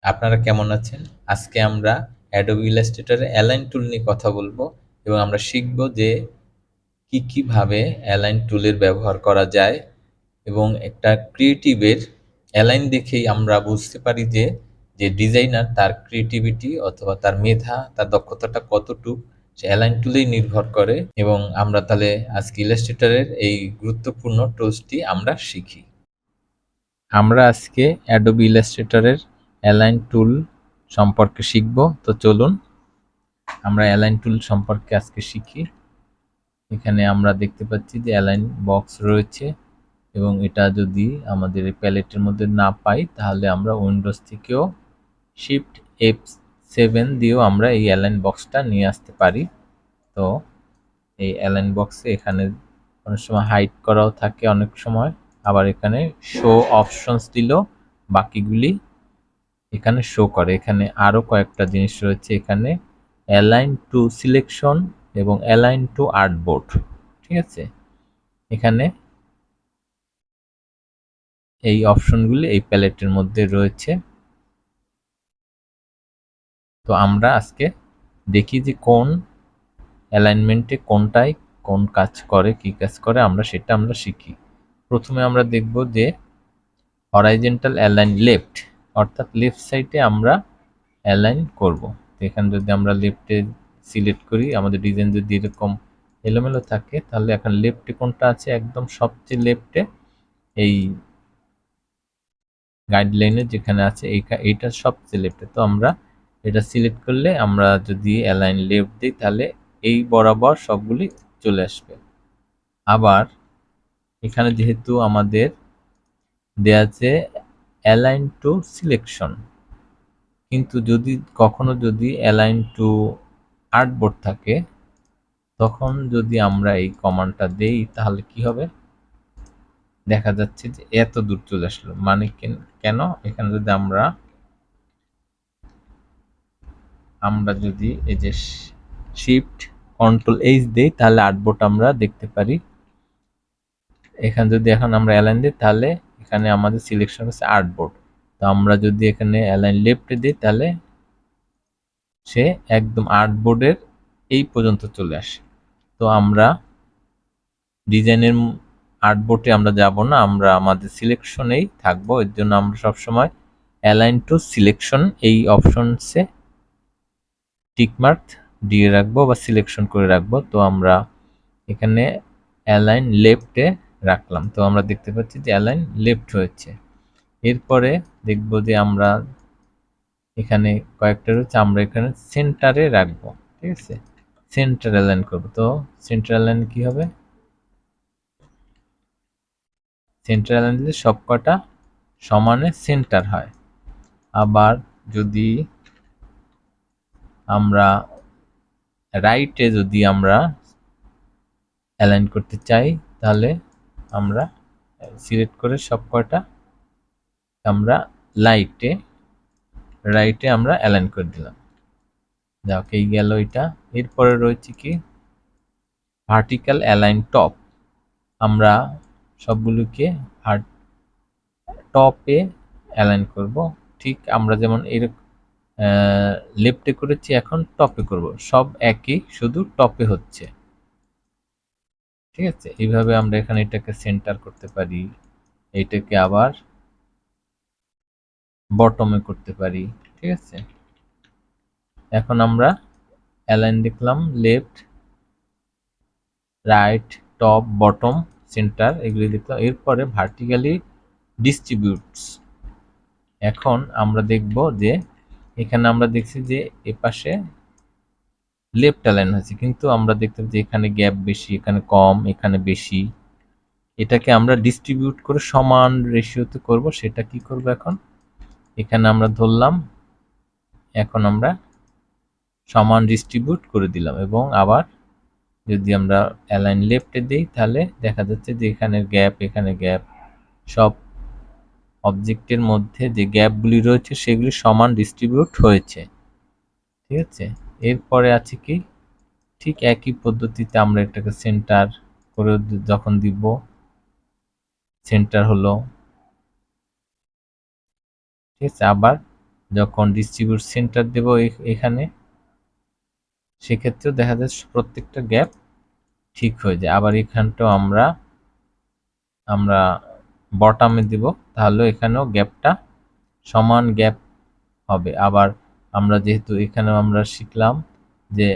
আপনারা কেমন আছেন? আজকে আমরা Adobe Illustrator এর অ্যালাইন টুল নিয়ে কথা বলবো এবং আমরা শিখব যে কিভাবে অ্যালাইন টুলের ব্যবহার করা যায় এবং একটা ক্রিয়েটিভের অ্যালাইন দেখেই আমরা বুঝতে পারি যে ডিজাইনার তার ক্রিয়েটিভিটি অথবা তার মেধা, তার দক্ষতাটা কতটুক সে অ্যালাইন টুলেই নির্ভর করে এবং আমরা তাহলে আজকে ইলাস্ট্রেটরের এই গুরুত্বপূর্ণ টুলসটি আমরা শিখি। আমরা আজকে অ্যাডোবি ইলাস্ট্রেটরের অ্যালাইন টুল সম্পর্কে শিখব। তো চলুন আমরা অ্যালাইন টুল সম্পর্কে আজকে শিখি। এখানে আমরা দেখতে পাচ্ছি যে অ্যালাইন বক্স রয়েছে এবং এটা যদি আমাদের প্যালেটের মধ্যে না পাই তাহলে আমরা উইন্ডোজ থেকেও শিফট F7 দিয়েও আমরা এই অ্যালাইন বক্সটা নিয়ে আসতে পারি। তো এই অ্যালাইন বক্সে এখানে অনেক সময় হাইড করাও থাকে, অনেক সময় আবার এখানে শো অপশনস দিলেও বাকিগুলি এখানে শো করে। এখানে আরো কয়েকটা জিনিস রয়েছে, এখানে অ্যালাইন টু সিলেকশন এবং অ্যালাইন টু আর্টবোর্ড। ঠিক আছে, এখানে এই অপশনগুলি এই প্যালেটের মধ্যে রয়েছে। তো আমরা আজকে দেখি যে কোন অ্যালাইনমেন্টে কোনটায় কোন কাজ করে, কি কাজ করে আমরা শিখি। প্রথমে আমরা দেখব যে হরাইজন্টাল অ্যালাইন লেফট, অর্থাৎ লেফট সাইডে আমরা অ্যালাইন করব। তো এখানে যদি আমরা লেফটে সিলেক্ট করি, আমাদের ডিজাইন যদি এরকম এলোমেলো থাকে তাহলে এখন লেফটে কোনটা আছে, একদম সবচেয়ে লেফটে এই গাইডলাইনে যেখানে আছে এইটা সবচেয়ে লেফটে। তো আমরা এটা সিলেক্ট করলে আমরা যদি অ্যালাইন লেফট দিই তাহলে এই বরাবর সবগুলি চলে আসবে। আবার এখানে যেহেতু আমাদের দেয়া আছে অ্যালাইন টু সিলেকশন, কিন্তু যদি কখনো যদি অ্যালাইন টু আর্টবোর্ড থাকে তখন যদি আমরা এই কমান্ডটা দেই তাহলে কি হবে, দেখা যাচ্ছে যে এত দূর চলে আসলো। মানে কেন, এখানে যদি আমরা যদি এই যে শিফট কন্ট্রোল এইচ দেই তাহলে আর্টবোর্ড আমরা দেখতে পারি। এখানে যদি এখন আমরা অ্যালাইন দিই তাহলে এখানে আমাদের সিলেকশন হচ্ছে আর্টবোর্ড। তো আমরা যদি এখানে অ্যালাইন লেফটে দিই তাহলে সে একদম আর্টবোর্ডের এই পর্যন্ত চলে আসে। তো আমরা ডিজাইনের আর্টবোর্ডে আমরা যাব না, আমরা আমাদের সিলেকশনেই থাকবো। এর জন্য আমরা সবসময় অ্যালাইন টু সিলেকশন এই অপশনসে টিকমার্ক দিয়ে রাখবো বা সিলেকশন করে রাখবো। তো আমরা এখানে অ্যালাইন লেফটে রাখলাম, তো আমরা দেখতে পাচ্ছি যে অ্যালাইন লেফট হয়েছে। এরপরে দেখব যে আমরা এখানে কয়েকটা রয়েছে, আমরা এখানে সেন্টারে রাখবো। ঠিক আছে, সেন্টার অ্যালাইন করবো। তো সেন্টার অ্যালাইন কি হবে, সেন্টার অ্যালাইন দিলে সবকটা সমানে সেন্টার হয়। আবার যদি আমরা রাইটে যদি আমরা অ্যালাইন করতে চাই তাহলে আমরা সিলেক্ট করে সবকটা আমরা রাইটে আমরা অ্যালাইন করে দিলাম। যাক, এই গেল এটা। এরপরে রয়েছে কি ভার্টিক্যাল অ্যালাইন টপ, আমরা সবগুলোকে টপে অ্যালাইন করব। ঠিক আমরা যেমন এরকম লেফটে করেছি এখন টপে করব, সব একই, শুধু টপে হচ্ছে। ঠিক আছে, এইভাবে আমরা এখানে এটাকে সেন্টার করতে পারি, এইটাকে আবার বটমে করতে পারি। ঠিক আছে, এখন আমরা অ্যালাইন দেখলাম left, right, top, bottom, centre, এগুলি দেখলাম। এরপরে ভার্টিক্যালি ডিস্ট্রিবিউটস। এখন আমরা দেখব যে এখানে আমরা দেখছি যে এপাশে লেফট অ্যালাইন হয়েছে, কিন্তু আমরা দেখতে পাচ্ছি এখানে গ্যাপ বেশি, এখানে কম, এখানে বেশি। এটাকে আমরা ডিস্ট্রিবিউট করে সমান রেশিওতে করব। সেটা কি করব, এখন এখানে আমরা ধরলাম, এখন আমরা সমান ডিস্ট্রিবিউট করে দিলাম এবং আবার যদি আমরা অ্যালাইন লেফটে দিই তাহলে দেখা যাচ্ছে যে এখানে গ্যাপ, সব অবজেক্টের মধ্যে যে গ্যাপগুলি রয়েছে সেগুলি সমান ডিস্ট্রিবিউট হয়েছে। ঠিক আছে, এরপরে আছে কি ঠিক একই পদ্ধতিতে আমরা এটাকে সেন্টার করে যখন দিব, সেন্টার হলো। ঠিক আছে, আবার যখন ডিস্ট্রিবিউট সেন্টার দেব এখানে, সেক্ষেত্রেও দেখা যাচ্ছে প্রত্যেকটা গ্যাপ ঠিক হয়ে যায়। আবার এখানটাও আমরা বটামে দিব, তাহলে এখানেও গ্যাপটা সমান গ্যাপ হবে। আবার আমরা যেহেতু এখানেও আমরা শিখলাম যে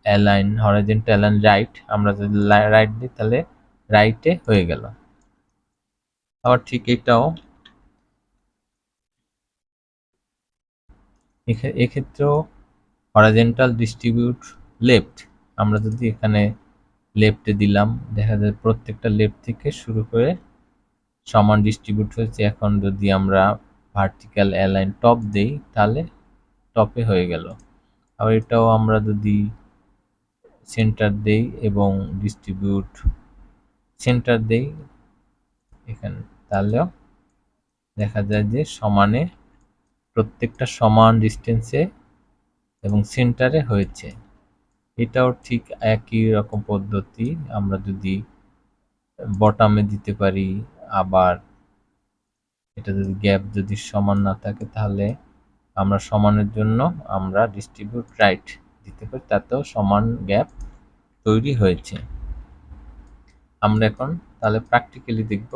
অ্যালাইন হরাইজন্টাল, অ্যালাইন রাইট, আমরা যদি রাইট দিই তাহলে রাইটে হয়ে গেল। আবার ঠিক এটাও এক্ষেত্রেও হরাইজন্টাল ডিস্ট্রিবিউট লেফট, আমরা যদি এখানে লেফটে দিলাম, দেখা যায় প্রত্যেকটা লেফট থেকে শুরু করে সমান ডিস্ট্রিবিউট হয়েছে। এখন যদি আমরা ভার্টিক্যাল অ্যালাইন টপ দেই তাহলে টপে হয়ে গেল। আবার এটাও আমরা যদি সেন্টার দেই এবং ডিস্ট্রিবিউট সেন্টার দেই এখানে, তাহলেও দেখা যায় যে সমানে প্রত্যেকটা সমান ডিস্টেন্সে এবং সেন্টারে হয়েছে। এটাও ঠিক একই রকম পদ্ধতি। আমরা যদি বটামে দিতে পারি, আবার এটা যদি গ্যাপ যদি সমান না থাকে তাহলে আমরা সমানের জন্য আমরা ডিস্ট্রিবিউট রাইট দিতে পারি, তাতেও সমান গ্যাপ তৈরি হয়েছে। আমরা এখন তাহলে প্র্যাকটিক্যালি দেখব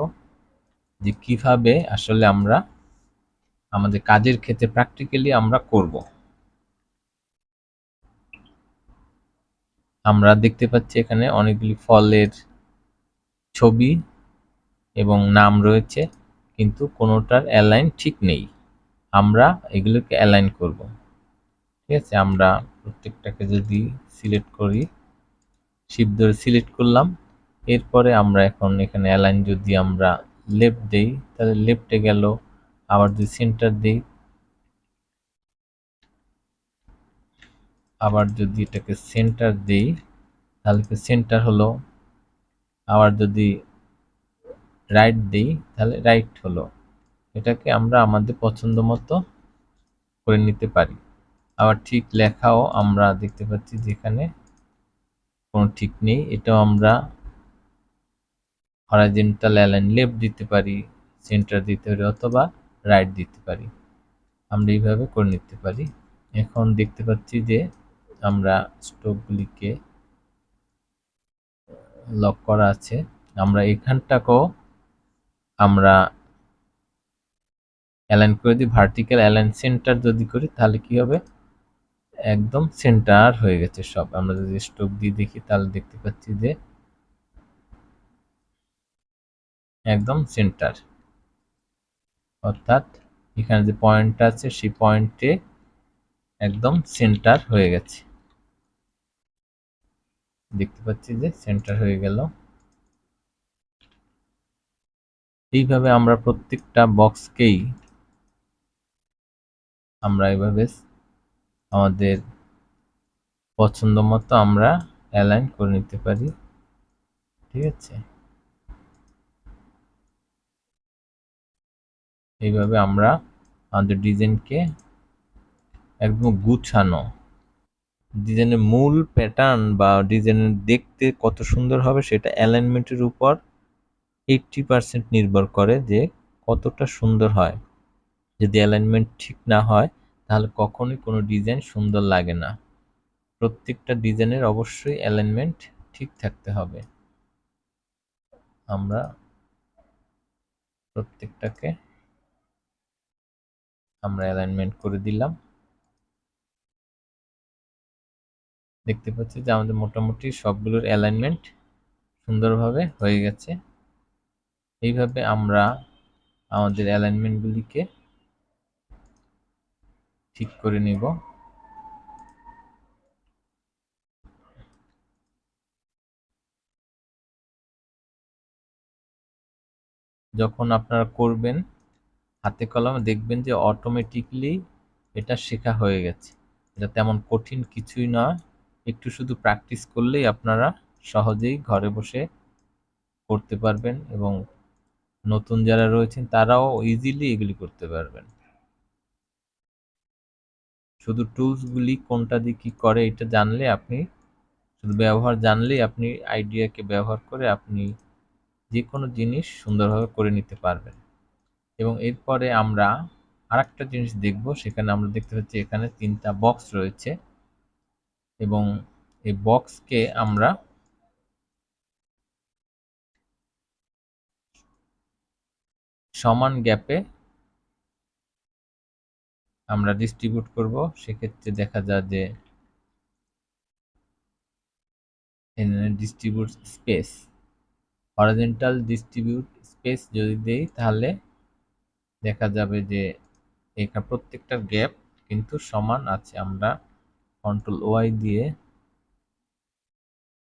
যে কিভাবে আসলে আমরা আমাদের কাজের ক্ষেত্রে প্র্যাকটিক্যালি আমরা করব। আমরা দেখতে পাচ্ছি এখানে অনেকগুলি ফলের ছবি এবং নাম রয়েছে, কিন্তু কোনোটার অ্যালাইন ঠিক নেই। আমরা এগুলোকে অ্যালাইন করব। ঠিক আছে, আমরা প্রত্যেকটাকে যদি সিলেক্ট করি, শিফট ধরে সিলেক্ট করলাম, এরপরে আমরা এখন এখানে অ্যালাইন যদি আমরা লেফট দেই তাহলে লেফটে গেল। আবার যদি সেন্টার দেই, আবার যদি এটাকে সেন্টার দেই তাহলে সেন্টার হলো। আবার যদি রাইট দেই তাহলে রাইট হলো। এটাকে আমরা আমাদের পছন্দ মতো করে নিতে পারি। আবার ঠিক লেখাও আমরা দেখতে পাচ্ছি যেখানে কোনো ঠিক নেই, এটাও আমরা হরাইজন্টাল অ্যালাইন লেফট দিতে পারি, সেন্টার দিতে পারি, অথবা রাইট দিতে পারি। আমরা এইভাবে করে নিতে পারি। এখন দেখতে পাচ্ছি যে আমরা স্ট্রোকগুলিকে লক করা আছে। আমরা এখানটাকেও আমরা অ্যালাইন করে দিই, ভার্টিক্যাল অ্যালাইন সেন্টার যদি করি তাহলে কি হবে, একদম সেন্টার হয়ে গেছে সব। আমরা যদি স্ট্রোক দিয়ে দেখি তাহলে দেখতে পাচ্ছি যে একদম সেন্টার, অর্থাৎ এখানে যে পয়েন্টটা আছে সেই পয়েন্টে একদম সেন্টার হয়ে গেছে। দেখতে পাচ্ছি যে সেন্টার হয়ে গেল। এইভাবে আমরা প্রত্যেকটা বক্সকেই আমরা এইভাবে আমাদের পছন্দ মতো আমরা অ্যালাইন করে নিতে পারি। ঠিক আছে, এইভাবে আমরা আমাদের ডিজাইনকে একদম গুছানো, ডিজাইনের মূল প্যাটার্ন বা ডিজাইনের দেখতে কত সুন্দর হবে সেটা অ্যালাইনমেন্টের উপর 80% নির্ভর করে যে কতটা সুন্দর হয়। যদি অ্যালাইনমেন্ট ঠিক না হয় তাহলে কখনোই কোনো ডিজাইন সুন্দর লাগে না। প্রত্যেকটা ডিজাইনের অবশ্যই অ্যালাইনমেন্ট ঠিক থাকতে হবে। আমরা প্রত্যেকটাকে আমরা অ্যালাইনমেন্ট করে দিলাম। দেখতে পাচ্ছি যে আমাদের মোটামুটি সবগুলোর অ্যালাইনমেন্ট সুন্দরভাবে হয়ে গেছে। এইভাবে আমরা আমাদের অ্যালাইনমেন্টগুলিকে ঠিক করে নিব। যখন আপনারা করবেন হাতে কলমে দেখবেন যে অটোমেটিকলি এটা শেখা হয়ে গেছে। এটা তেমন কঠিন কিছুই নয়, একটু শুধু প্র্যাকটিস করলেই আপনারা সহজেই ঘরে বসে করতে পারবেন এবং নতুন যারা রয়েছেন তারাও ইজিলি এগুলি করতে পারবেন। শুধু টুলসগুলি কোনটা দিয়ে কি করে এটা জানলে, আপনি শুধু ব্যবহার জানলেই আপনি আইডিয়াকে ব্যবহার করে আপনি যে কোনো জিনিস সুন্দরভাবে করে নিতে পারবেন। এবং এরপরে আমরা আরেকটা জিনিস দেখব, সেখানে আমরা দেখতে পাচ্ছি এখানে 3টা বক্স রয়েছে এবং এই বক্সকে আমরা সমান গ্যাপে আমরা ডিস্ট্রিবিউট করব। সেক্ষেত্রে দেখা যায় যে distribute space, horizontal distribute space যদি দেই তাহলে দেখা যাবে যে এখানে প্রত্যেকটার গ্যাপ কিন্তু সমান আছে। আমরা কন্ট্রোল ওয়াই দিয়ে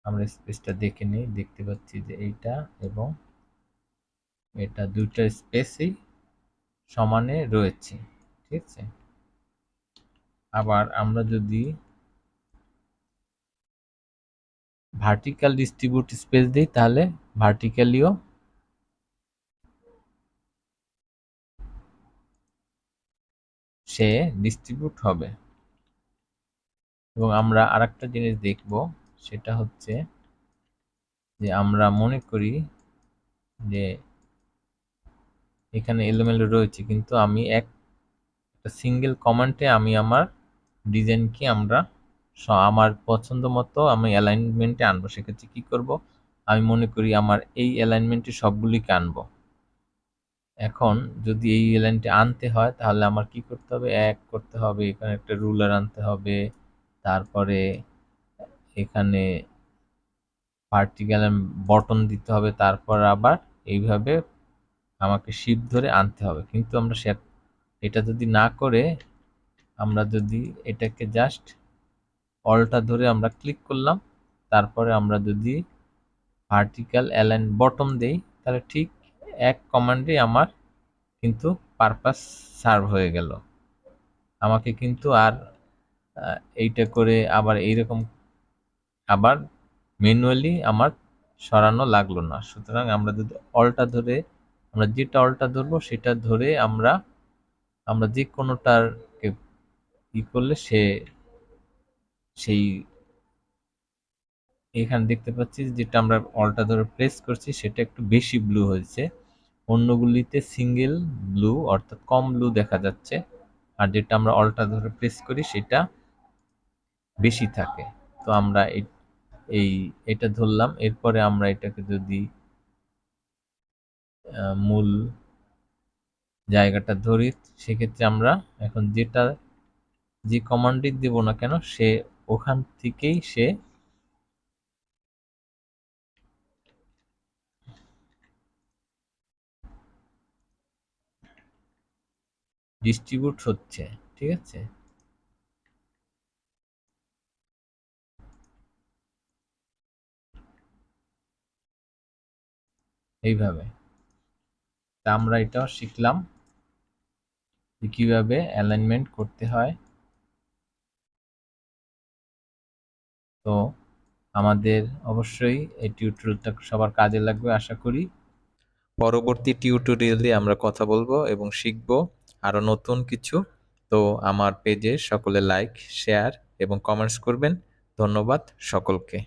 আমরা স্পেসটা দেখে নিই, দেখতে পাচ্ছি যে এইটা এবং এটা দুইটার স্পেসই সমানে রয়েছে। ঠিক আছে, আবার আমরা যদি ভার্টিক্যাল ডিস্ট্রিবিউট স্পেস দিই তাহলে ভার্টিক্যালিও সে ডিস্ট্রিবিউট হবে। এবং আমরা আরেকটা জিনিস দেখব, সেটা হচ্ছে যে আমরা মনে করি যে এখানে এলোমেলো রয়েছে, কিন্তু আমি একটা সিঙ্গেল কমান্ডে আমি আমার ডিজাইনকে আমার পছন্দ মতো আমি অ্যালাইনমেন্টে আনবো। সেক্ষেত্রে কি করব, আমি মনে করি আমার এই অ্যালাইনমেন্টে সবগুলিকে আনবো। এখন যদি এই অ্যালাইনটা আনতে হয় তাহলে আমার কি করতে হবে, করতে হবে এখানে একটা রুলার আনতে হবে, তারপরে এখানে ভার্টিক্যাল বটন দিতে হবে, তারপর আবার এইভাবে আমাকে শিফট ধরে আনতে হবে। কিন্তু আমরা এটা যদি না করে আমরা যদি এটাকে জাস্ট অলটা ধরে আমরা ক্লিক করলাম, তারপরে আমরা যদি ভার্টিক্যাল অ্যালাইন বটম দেই তাহলে ঠিক এক কমান্ডে আমার কিন্তু পারপাস সার্ভ হয়ে গেল। আমাকে কিন্তু আর এইটা করে আবার এইরকম আবার ম্যানুয়ালি আমার সরানো লাগলো না। সুতরাং আমরা যদি অলটা ধরে আমরা যেটা অলটা ধরবো সেটা ধরে আমরা যে কোনোটারকে ই করলে সেই এখানে দেখতে পাচ্ছি যেটা আমরা অলটা ধরে প্রেস করছি সেটা একটু বেশি ব্লু হয়েছে, অন্যগুলিতে সিঙ্গেল ব্লু অর্থাৎ কম ব্লু দেখা যাচ্ছে, আর যেটা আমরা অলটা ধরে প্রেস করি সেটা বেশি থাকে। তো আমরা এটা ধরলাম, এরপরে আমরা এটাকে যদি মূল জায়গাটা ধরি সেক্ষেত্রে আমরা এখন যে কমান্ডই দেব না কেন সে ওখান থেকেই সে ডিস্ট্রিবিউট হচ্ছে। ঠিক আছে, এইভাবে তা আমরা এটাও শিখলাম যে কিভাবে অ্যালাইনমেন্ট করতে হয়। তো আমাদের অবশ্যই এই টিউটোরিয়ালটা সবার কাজে লাগবে আশা করি। পরবর্তী টিউটোরিয়ালে আমরা কথা বলবো এবং শিখব আরো নতুন কিছু। তো আমার পেজে সকলে লাইক, শেয়ার এবং কমেন্টস করবেন। ধন্যবাদ সকলকে।